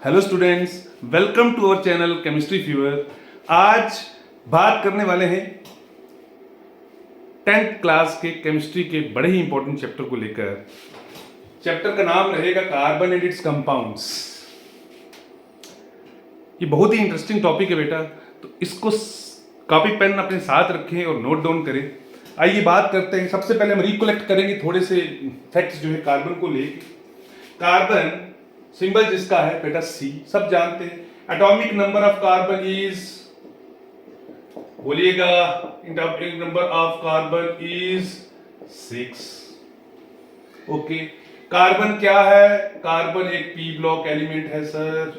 Hello students, welcome to our channel chemistry fever. आज बात करने वाले हैं 10th क्लास के केमिस्ट्री के बड़े ही इंपॉर्टेंट चैप्टर को लेकर। चैप्टर का नाम रहेगा कार्बन एंड इट्स कंपाउंड्स। ये बहुत ही इंटरेस्टिंग टॉपिक है बेटा, तो इसको कॉपी पेन अपने साथ रखें और नोट डाउन करें। आइए बात करते हैं। सबसे पहले हम रिकलेक्ट करेंगे थोड़े से फैक्ट्स जो है कार्बन को लेकर। कार्बन सिंबल जिसका है बेटा सी, सब जानते हैं। Atomic number of carbon is, बोलिएगा, atomic number of carbon is 6। Okay, carbon क्या है? कार्बन एक पी ब्लॉक एलिमेंट है सर।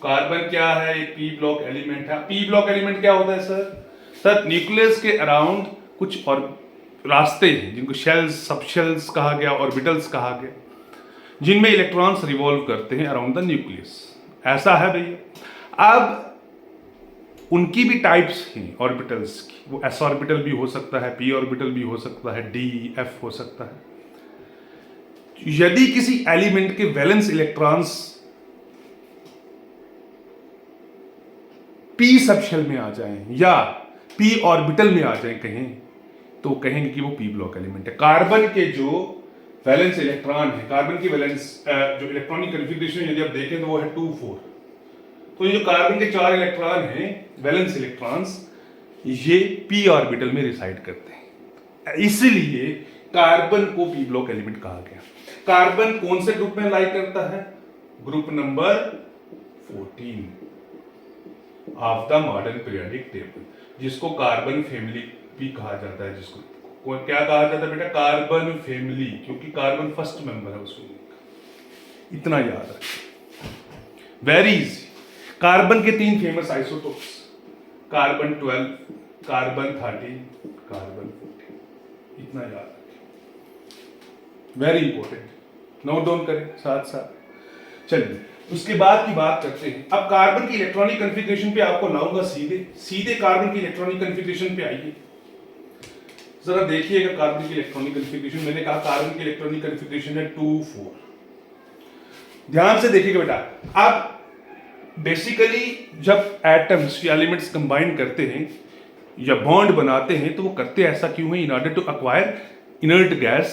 कार्बन क्या है? एक पी ब्लॉक एलिमेंट है। पी ब्लॉक एलिमेंट क्या होता है सर? सर न्यूक्लियस के अराउंड कुछ और रास्ते हैं जिनको शेल्स, सबशेल्स कहा गया, ऑर्बिटल्स कहा गया, जिनमें इलेक्ट्रॉन्स रिवॉल्व करते हैं अराउंड द न्यूक्लियस। ऐसा है भैया। अब उनकी भी टाइप्स हैं ऑर्बिटल्स की। वो एस ऑर्बिटल भी हो सकता है, पी ऑर्बिटल भी हो सकता है, डी एफ हो सकता है। यदि किसी एलिमेंट के वैलेंस इलेक्ट्रॉन्स पी सबशेल में आ जाएं या पी ऑर्बिटल में आ जाएं कहें, तो कहेंगे कि वो पी ब्लॉक एलिमेंट है। कार्बन के जो वैलेंस इलेक्ट्रॉन है, कार्बन की वैलेंस जो इलेक्ट्रॉनिक कॉन्फ़िगरेशन यदि आप देखें तो वो है 2-4। तो ये जो कार्बन के 4 इलेक्ट्रॉन हैं, वैलेंस इलेक्ट्रॉन्स, ये पी ऑर्बिटल में रिसाइड करते हैं। इसलिए कार्बन को पी ब्लॉक एलिमेंट कहा गया। कार्बन कौन से ग्रुप में लाई करता है? Group number 14 of the modern periodic table, जिसको कार्बन फैमिली भी कहा जाता है। जिसको क्या कहा जाता है बेटा? कार्बन फैमिली, क्योंकि कार्बन फर्स्ट मेंबर है उस फैमिली। इतना याद रखें, वेरी इजी। कार्बन के 3 famous isotopes, carbon 12, carbon 13, carbon 14। इतना याद रखें, वेरी इंपॉर्टेंट, नोट डाउन करें साथ साथ। चलिए उसके बाद की बात करते हैं। अब कार्बन की इलेक्ट्रॉनिक कॉन्फ़िगरेशन पे आपको लाऊंगा सीधे कार्बन की इलेक्ट्रॉनिक कॉन्फ़िगरेशन पे आइए। जरा देखिएगा कार्बन की इलेक्ट्रॉनिक कॉन्फ़िगरेशन। मैंने कहा कार्बन की इलेक्ट्रॉनिक कॉन्फ़िगरेशन है 2-4। ध्यान से देखिएगा बेटा। अब बेसिकली जब एटम्स या एलिमेंट्स कंबाइन करते हैं या बॉन्ड बनाते हैं, तो वो करते ऐसा क्यों है? In order to acquire inert gas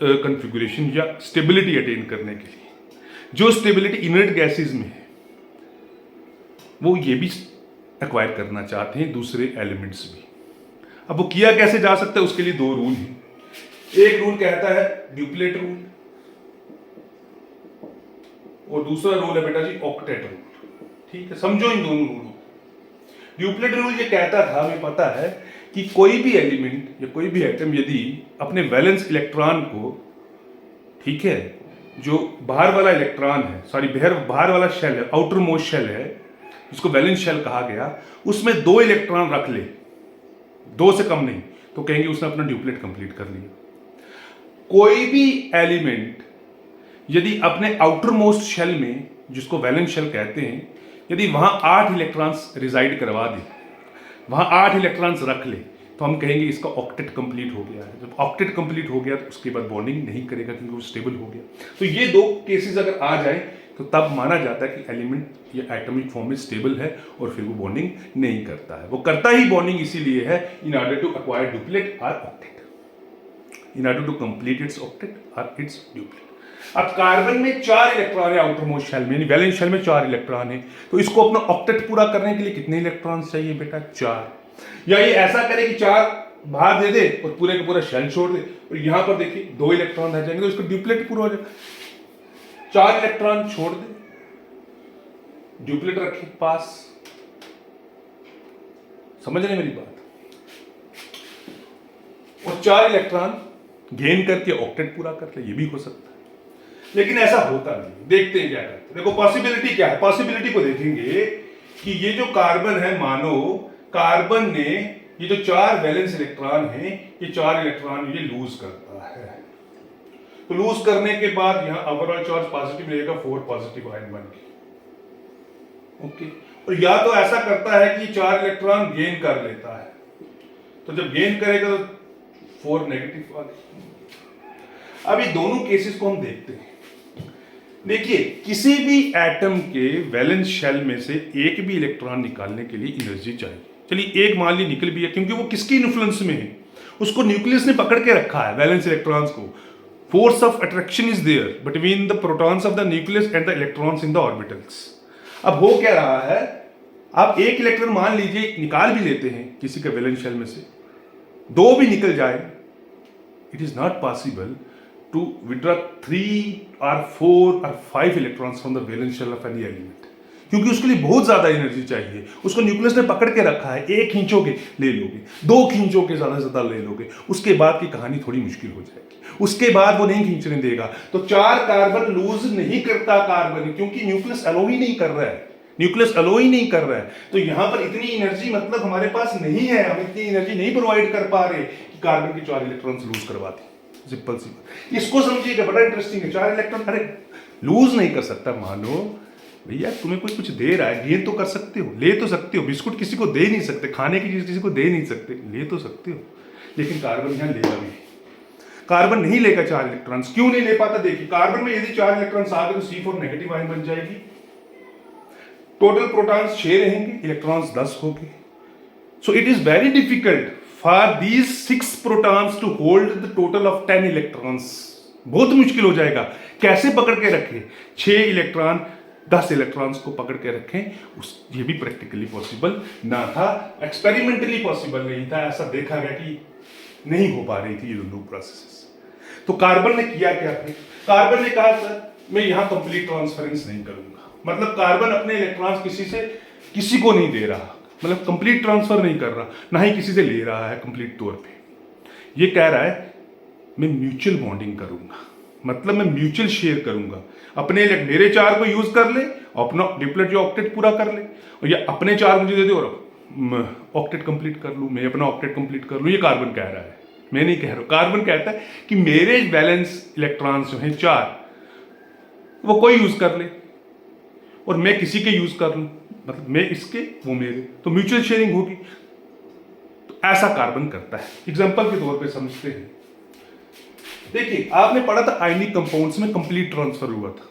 configuration या स्टेबिलिटी अटेन करने के लिए। जो स्टेबिलिटी इनर्ट गैसेस में है, वो ये भी एक्वायर करना चाहते हैं, दूसरे एलिमेंट्स भी। अब वो किया कैसे जा सकता है? उसके लिए 2 रूल हैं। एक रूल कहता है ड्यूप्लेट रूल, और दूसरा रूल है बेटा जी ऑक्टेट रूल। ठीक है, समझो इन दोनों रूलों। ड्यूप्लेट रूल ये कहता था, हमें पता है कि कोई भी एलिमेंट या कोई भी एटम यदि अपने वैलेंस इलेक्ट्रॉन को, ठीक है, जो बाहर वाला इलेक्ट्रॉन है, सॉरी बाहर वाला शेल है, आउटर मोस्ट शेल है, जिसको वैलेंस शेल कहा गया, उसमें 2 इलेक्ट्रॉन रख ले, 2 से कम नहीं, तो कहेंगे उसने अपना ड्यूप्लेट कंप्लीट कर लिया। कोई भी एलिमेंट यदि अपने आउटर मोस्ट शेल में, जिसको वैलेंस शेल कहते हैं, यदि वहां 8 इलेक्ट्रॉन्स रिजाइड करवा दे, वहां 8 इलेक्ट्रॉन्स रख ले, तो हम कहेंगे इसका ऑक्टेट कंप्लीट हो गया है। जब ऑक्टेट कंप्लीट हो गया तो उसके बाद बॉन्डिंग नहीं करेगा, क्योंकि वो स्टेबल हो गया। तो ये 2 केसेस अगर आ जाए तो तब माना जाता है कि एलिमेंट या एटॉमिक फॉर्म में स्टेबल है, और फिर वो बॉन्डिंग नहीं करता है। वो करता ही बॉन्डिंग इसीलिए है in order to acquire duplet और octet, in order to complete its octet और इट्स ड्यूप्लेट। अब कार्बन में 4 इलेक्ट्रॉन है आउटर मोस्ट शेल में, यानी वैलेंस शेल में 4 इलेक्ट्रॉन है। तो इसको अपना ऑक्टेट पूरा करने के लिए कितने इलेक्ट्रॉन चाहिए बेटा? 4। या ये ऐसा करे कि 4 बाहर दे दे और पूरे का पूरा शेल छोड़ दे, और यहां पर देखिए 2 इलेक्ट्रॉन रह जाएंगे, तो इसको ड्यूप्लेट पूरा हो जाएगा। 4 इलेक्ट्रॉन छोड़ दे, ड्यूप्लेट रखे पास। समझ रहे मेरी बात? और 4 इलेक्ट्रॉन गेन करके ऑक्टेट पूरा कर ले, ये भी हो सकता है, लेकिन ऐसा होता नहीं। देखते हैं क्या करते हैं। देखो पॉसिबिलिटी क्या है। पॉसिबिलिटी को देखेंगे कि ये जो कार्बन है, मानो कार्बन ने ये जो 4 वैलेंस इलेक्ट्रॉन हैं, ये 4 इलेक्ट्रॉन ये लूज करता है। तो लूज करने के बाद यहां ओवरऑल चार्ज पॉजिटिव रहेगा, 4 पॉजिटिव आयन बन के। ओके, और या तो ऐसा करता है कि 4 इलेक्ट्रॉन गेन कर लेता है, तो जब गेन करेगा तो 4 नेगेटिव आ गए। अब ये दोनों केसेस को हम देखते हैं। देखिए, किसी भी एटम के वैलेंस शेल में से एक भी इलेक्ट्रॉन निकालने के लिए एनर्जी चाहिए। चलिए एक मान ली निकल भी है, क्योंकि वो किसकी इन्फ्लुएंस में है, उसको न्यूक्लियस ने पकड़ के रखा है वैलेंस इलेक्ट्रॉन्स को। Force of attraction is there between the protons of the nucleus and the electrons in the orbitals. अब हो क्या रहा है, आप एक इलेक्ट्रॉन मान लीजिए निकाल भी लेते हैं किसी के वैलेंस शेल में से, दो भी निकल जाए, it is not possible to withdraw 3 or 4 or 5 electrons from the valence shell of any element, क्योंकि उसके लिए बहुत ज्यादा एनर्जी चाहिए। उसको न्यूक्लियस ने पकड़ के रखा है, एक खींचोगे ले लोगे, दो खींचोगे ज्यादा से ज्यादा ले लोगे, उसके बाद की कहानी थोड़ी मुश्किल हो जाएगी, उसके बाद वो नहीं खींचने देगा। तो 4 कार्बन लूज नहीं करता कार्बन, क्योंकि न्यूक्लियस अलो ही नहीं कर रहा है, न्यूक्लियस अलो ही नहीं कर रहा है। तो यहां पर इतनी एनर्जी मतलब हमारे पास नहीं है, हम इतनी एनर्जी नहीं प्रोवाइड कर पा रहे कि कार्बन के 4 इलेक्ट्रॉन्स लूज करवा दें। सिंपल सी बात, इसको समझिएगा, बड़ा इंटरेस्टिंग है। 4 इलेक्ट्रॉन अरे लूज नहीं कर सकता, मानो भैया तुम्हें कोई कुछ दे रहा है, गेन तो कर सकते हो, ले तो सकते हो। बिस्कुट किसी को दे नहीं सकते, खाने की चीज किसी को दे नहीं सकते, ले तो सकते हो। लेकिन कार्बन यहां लेगा भी, कार्बन नहीं लेगा 4 इलेक्ट्रॉन्स। क्यों नहीं ले पाता, देखिए कार्बन में यदि 4 इलेक्ट्रॉन्स आ गए तो C4 नेगेटिव आयन बन जाएगी, टोटल प्रोटॉन्स 6 रहेंगे, इलेक्ट्रॉन्स 10 होंगे। So it is very difficult for these 6 protons to hold the total of 10 electrons. बहुत मुश्किल हो जाएगा, कैसे पकड़ के रखें 6 इलेक्ट्रॉन 10 इलेक्ट्रॉन्स को पकड़ के रखें, ये भी प्रैक्टिकली पॉसिबल ना था, एक्सपेरिमेंटली पॉसिबल नहीं था। ऐसा देखा गया कि नहीं हो पा रही थी ये दोनों प्रोसेसेस। तो कार्बन ने किया क्या है, कार्बन ने कहा सर मैं यहां कंप्लीट ट्रांसफरेंस नहीं करूंगा, मतलब कार्बन अपने इलेक्ट्रॉन्स किसी को नहीं दे रहा, मतलब कंप्लीट ट्रांसफर नहीं कर रहा, ना ही किसी से ले रहा है कंप्लीट तौर पे। ये कह रहा है मैं म्यूचुअल बॉन्डिंग करूंगा, मतलब मैं म्यूचुअल शेयर करूंगा। अपने मेरे 4 को यूज कर ले, अपना डिप्लेट या ऑक्टेट पूरा कर ले, और या अपने 4 मुझे दे दे और ऑक्टेट कंप्लीट कर लूं, मैं अपना ऑक्टेट कंप्लीट कर लूं। ये कार्बन कह रहा है, मैं नहीं कह रहा हूं। कार्बन कहता है कि मेरे बैलेंस इलेक्ट्रॉन्स जो हैं 4 वो कोई यूज कर ले और मैं किसी के यूज कर लूं, मतलब मैं इसके वो मेरे, तो म्यूचुअल शेयरिंग होगी। तो ऐसा कार्बन करता है। एग्जांपल के तौर पे समझते हैं, देखिए आपने पढ़ा था आयनिक कंपाउंड्स में कंप्लीट ट्रांसफर हुआ था।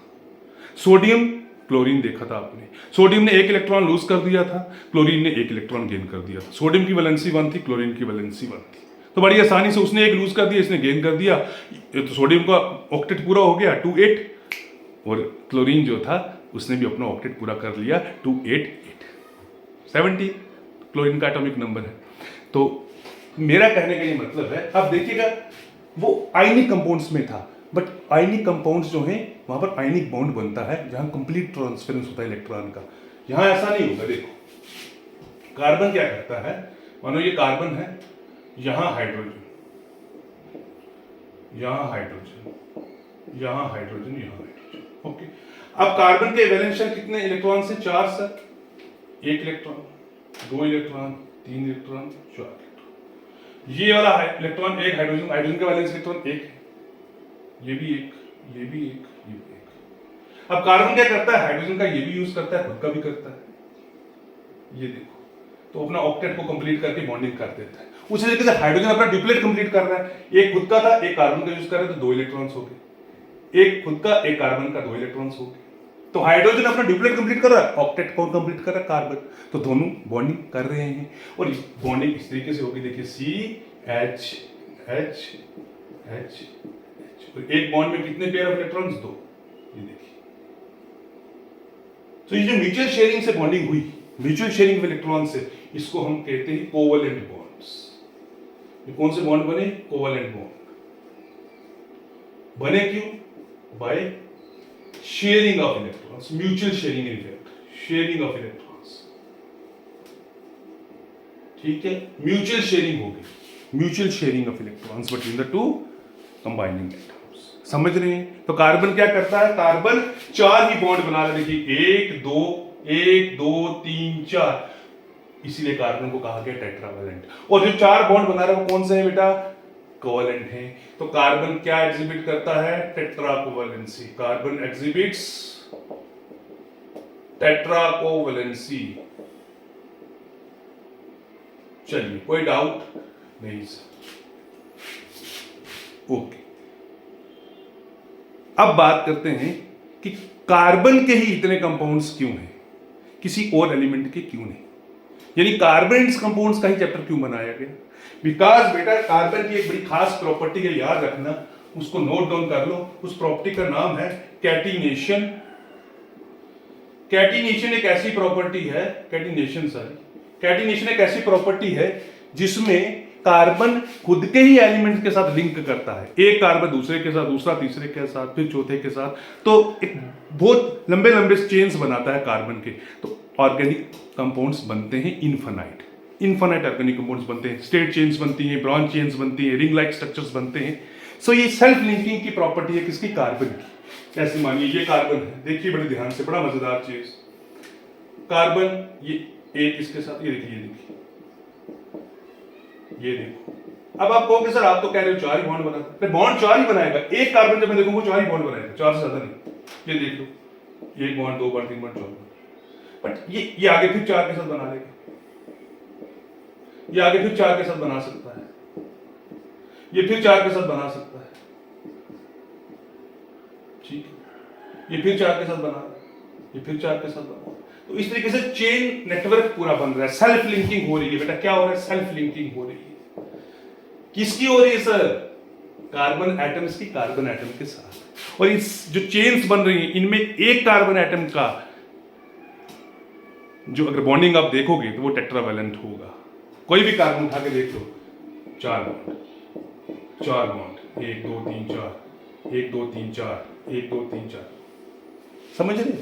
सोडियम क्लोरीन देखा था आपने, सोडियम ने 1 इलेक्ट्रॉन लूज कर दिया था, क्लोरीन ने 1 इलेक्ट्रॉन गेन कर दिया था। सोडियम की वैलेंसी 1 थी, क्लोरीन की वैलेंसी 1 थी, तो बड़ी आसानी से उसने 1 लूज कर दिया, इसने गेन कर दिया, तो सोडियम का ऑक्टेट पूरा हो गया 2 8, और क्लोरीन जो था उसने भी अपना ऑक्टेट पूरा कर लिया 2 8 8 70, क्लोरीन का एटॉमिक नंबर है। तो मेरा कहने का ये मतलब है, अब देखिएगा वो आयनिक कंपाउंड्स में था, बट आयनिक कंपाउंड्स जो हैं वहां पर आयनिक बॉन्ड बनता है जहां कंप्लीट ट्रांसफरेंस होता है इलेक्ट्रॉन का। यहां ऐसा नहीं होगा। देखो कार्बन क्या करता है, मानो ये कार्बन है, यहां हाइड्रोजन, यहां हाइड्रोजन, यहां हाइड्रोजन, यहां हाइड्रोजन, ओके। अब कार्बन के वैलेंस शेल कितने इलेक्ट्रॉन से 4 sir, 1 electron, 2 electron, 3 electron, 4 electron. ये वाला इलेक्ट्रॉन एक हाइड्रोजन, हाइड्रोजन का वैलेंस इलेक्ट्रॉन 1 है, ये भी 1, ये भी 1, ये भी 1। अब कार्बन क्या करता है, हाइड्रोजन का ये भी यूज करता है, खुद का भी करता है, ये देखो, तो अपना ऑक्टेट को कंप्लीट करके बॉन्डिंग कर देता है। उसी तरीके से हाइड्रोजन अपना डिप्लेट कंप्लीट कर रहा है, एक खुद का था, एक कार्बन का यूज कर रहा है, तो 2 इलेक्ट्रॉन्स हो गए, एक खुद का एक कार्बन का, 2 इलेक्ट्रॉन्स हो गए। तो हाइड्रोजन अपना डिप्लेट कंप्लीट कर रहा है, ऑक्टेट कौन कंप्लीट कर रहा है, कार्बन, तो दोनों बॉन्डिंग कर रहे हैं। और बॉन्डिंग इस तरीके से होगी, देखिए CH H H H, एक बॉन्ड में कितने पेयर ऑफ इलेक्ट्रॉन्स, 2, ये देखिए। तो ये जो म्यूचुअल शेयरिंग से बॉन्डिंग हुई, म्यूचुअल शेयरिंग ऑफ इलेक्ट्रॉन से, इसको हम कहते हैं कोवलेंट बॉन्ड्स। ये कौन से बॉन्ड बने, कोवलेंट बॉन्ड बने, क्यों, by sharing of electrons, mutual sharing effect, sharing of electrons, ठीक है, म्यूचुअल शेयरिंग होगी, mutual sharing of electrons between the 2 combining atoms. समझ रहे हैं। तो कार्बन क्या करता है, कार्बन 4 ही बॉन्ड बना रहा है, देखिए 1 2 1 2 3 4, इसीलिए कार्बन को कहा गया टेट्रावैलेंट। और जो 4 बॉन्ड बना रहा है वो कौन से हैं बेटा, कोवलेंट है। तो कार्बन क्या एग्जिबिट करता है, टेट्राकोवैलेंसी, कार्बन एग्जिबिट्स टेट्राकोवैलेंसी। चलिए कोई डाउट नहीं सर, ओके। अब बात करते हैं कि कार्बन के ही इतने कंपाउंड्स क्यों हैं, किसी और एलिमेंट के क्यों नहीं, यानी कार्बन कंपाउंड्स का ही चैप्टर क्यों बनाया गया। बिकॉज बेटा कार्बन की एक बड़ी खास प्रॉपर्टी है, याद रखना, उसको नोट डाउन कर लो। उस प्रॉपर्टी का नाम है कैटिनेशन। कैटिनेशन एक ऐसी प्रॉपर्टी है, कैटिनेशन एक ऐसी प्रॉपर्टी है जिसमें कार्बन खुद के ही एलिमेंट के साथ लिंक करता है, एक कार्बन दूसरे के साथ, दूसरा तीसरे के साथ, फिर चौथे के साथ, तो एक बहुत लंबे लंबे चेन्स बनाता है कार्बन के। तो ऑर्गेनिक कंपाउंड्स बनते हैं इनफाइनाइट ऑर्गेनिक कंपाउंड्स बनते हैं, स्ट्रेट चेन्स बनती हैं, ब्रॉन्ज चेन्स बनती हैं, रिंग लाइक स्ट्रक्चर्स बनते हैं। सो ये सेल्फ लिंकिंग की प्रॉपर्टी है किसकी, कार्बन की। कैसे मानिए ये कार्बन है, देखिए बड़े ध्यान से, बड़ा मजेदार चीज, कार्बन ये एक इसके साथ, ये देखिए ये देखो। अब आप कहोगे सर आप तो कह रहे हो 4 ही बॉन्ड बनाता है, बॉन्ड 4 ही बनाएगा, एक कार्बन जब मैं देखूंगा 4 ही बॉन्ड बनाएगा, 4 से ज्यादा नहीं। ये देख लो, 1 bond 2 bond 3 bond 4 bond, but ये आगे फिर 4 के साथ बना लेगा, ये आगे फिर 4 के साथ बना सकता है, ये फिर 4 के साथ बना सकता है, ठीक है, ये फिर 4 के साथ बना, ये फिर 4 के साथ बना। तो इस तरीके से चेन नेटवर्क पूरा बन रहा है, सेल्फ लिंकिंग हो रही है। बेटा क्या हो रहा है, सेल्फ लिंकिंग हो रही है। किसकी हो रही है सर, कार्बन एटम्स की कार्बन एटम के साथ। और इस जो चेन्स बन रही हैं इनमें एक कार्बन एटम का जो अगर बॉन्डिंग आप देखोगे तो वो टेट्रावैलेंट होगा। कोई भी कार्बन उठा के देख लो, 4 बॉन्ड 1 2 3 4 1 2 3 4 1 2 3 4, समझ रहे।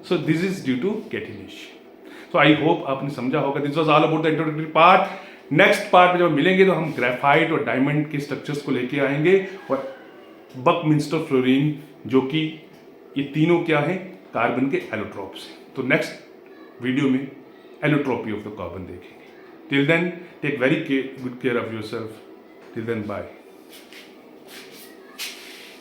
So this is due to catenation. So I hope आपने समझा होगा। This was all about the introductory part. Next part में जब मिलेंगे तो हम ग्रेफाइट और डायमंड के स्ट्रक्चर्स को लेके आएंगे, और बकमिंस्टर फ्लोरीन, जो कि ये तीनों क्या है, कार्बन के एलोट्रोप्स हैं। तो नेक्स्ट वीडियो में एलोट्रोपी ऑफ द कार्बन देखेंगे। Till then take very good care of yourself. Till then bye.